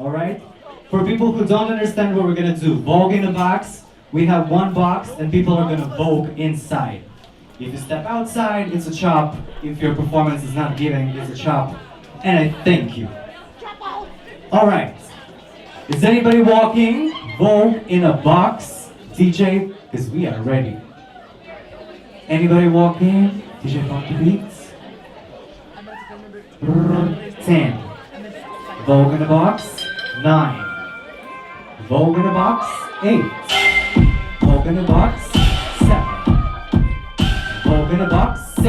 Alright? For people who don't understand what we're gonna do, Vogue in a box, we have one box and people are gonna Vogue inside. If you step outside, it's a chop. If your performance is not giving, it's a chop. And I thank you. Alright. Is anybody walking? Vogue in a box? DJ, because we are ready. Anybody walking? DJ pump the beats. 10. Vogue in a box. 9. Vogue in a box. 8. Vogue in a box. 7. Vogue in a box. 6.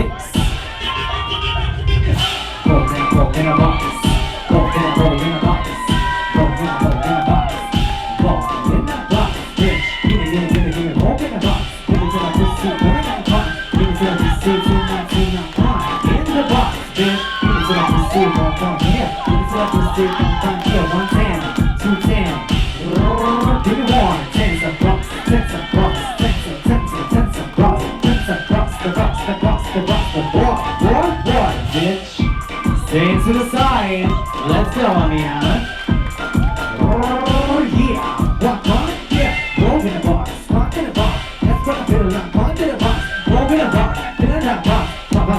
Vogue in a box. Vogue in a box. Vogue in a box. Vogue in a box. Bitch, give me, Vogue in a box. Give it to my pussy, burn and pop. Give it to my pussy, tonight, in the box, bitch. Give it to my pussy, come here. Give it to my pussy, come here. 110, 210. Give me one. 10's a box, 10's a box, 10's a box, 10's a box, the box, boy, bitch. Stay to the side. Let's go, Amiana. Oh yeah, what? Yeah, Vogue in a box, punk in a box. Let's put a bit of punk in a box. Vogue in a box, fill in that box. Box,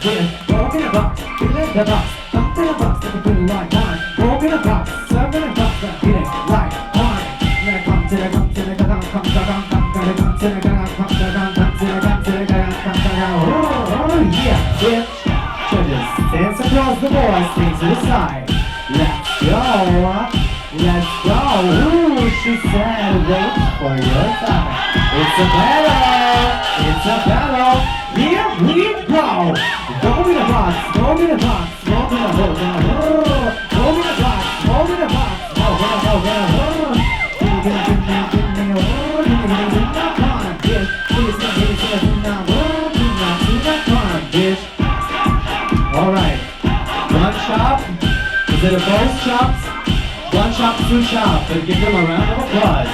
yeah. Vogue in a box, fill in the box. Punk in a box, like a bit of like one. Vogue in a box, serve in a box, that feeling like one. Come to the come to the come to the oh yeah, bitch. Judges, dance across the board, stay to the side. Let's go. Let's go. Ooh, she said, wait for your time. It's a battle. It's a battle. Here we go. Vogue in a box. Vogue in a box. Vogue in a box. Vogue in a box. Vogue in a box. Vogue in a box. Alright, one chop, is it a both chops? One chop, two chop, but give them a round of applause.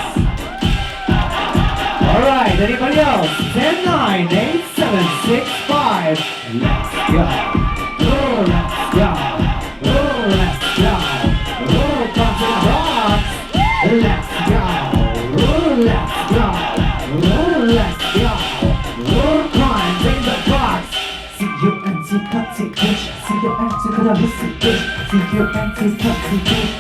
Alright, anybody else? 10, 9, 8, 7, 6, 5. Let's go. Oh, let's go. Oh, let's go. Oh, come to the box. Let's go. Oh, let's go. Oh, let's go. Oh, climb in the box. See you anti-cutty bitch. See you anti-cutty bitch. See you anti-cutty bitch.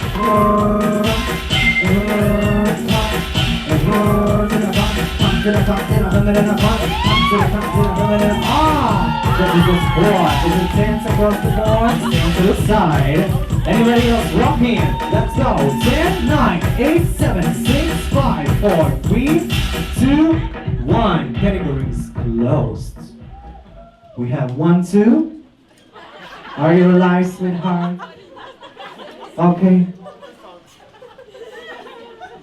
That is a squad. Is it dance across the board? Stand to the side. Anybody else rocking? Let's go. 10, 9, 8, 7, 6, 5, 4, 3, 2, 1. Categories closed. We have 1, 2. Are you alive, sweetheart? Okay.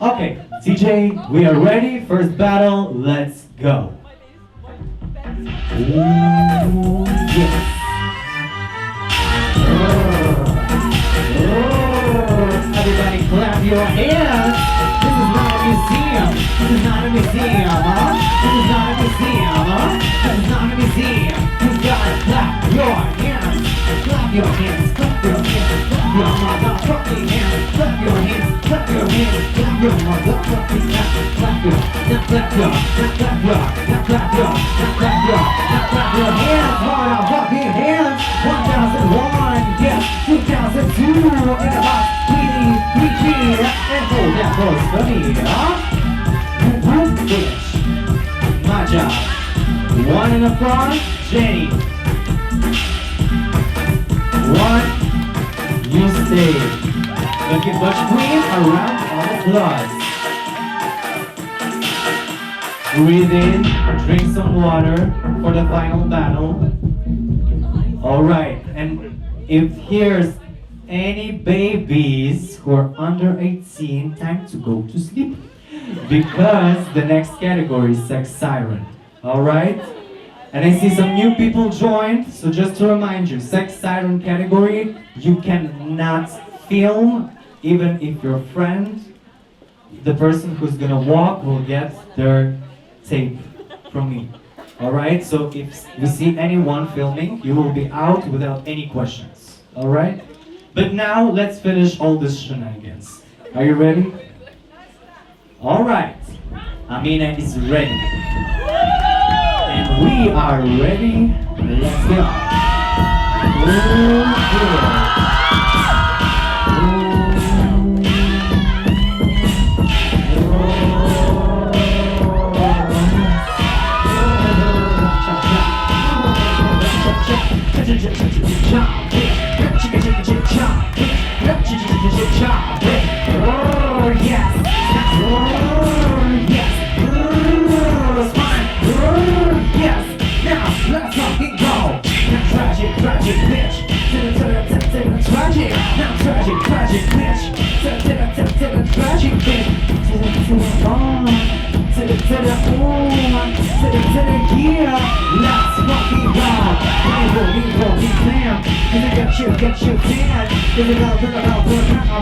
Okay, DJ, we are ready. First battle, let's go. Ooh, yes. Everybody clap your hands. This is not a museum. This is not a museum, huh? This is not a museum, huh? This is not a museum. You gotta clap your hands. Clap your hands. Clap your hands. Clap your motherfucking hands. Clap your hands. Clap your hands. Clap your motherfucking hands. Clap your. Now clap your. Now clap your. Now clap your. Now clap your. Now clap your hands. Motherfucking hands. 1001. Yes. 2002. In the box. PG. And hold that voice for me, huh? Bitch. My job. One in the front, Jenny. One, you stay. Looking much queen, a round of applause. Breathe in, drink some water for the final battle. Alright, and if here's any babies who are under 18, time to go to sleep. Because the next category is sex siren. Alright? And I see some new people joined, so just to remind you, sex siren category, you cannot film, even if your friend, the person who's gonna walk will get their tape from me. Alright? So if we see anyone filming, you will be out without any questions. Alright? But now let's finish all this shenanigans. Are you ready? Alright. Amina is ready. And we are ready. Let's go. Get your tan. Give it up, I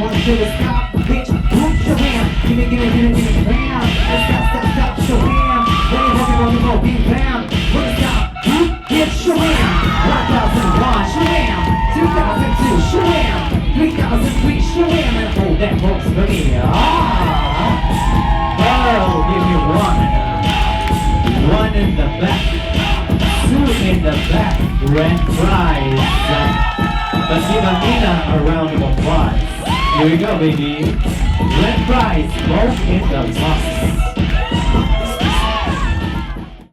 want you to stop, bitch. Put your hand. Give me, bam. Stop, show him. When you go, beat bam. When you stop, get your hand. 1001, show him. 2002, show him. 3003, show him. And hold that box for me. Oh, give me one in the back. Two in the back. Grand prize. But give Amina a round of applause. Here we go, baby. Red prize, both in the box.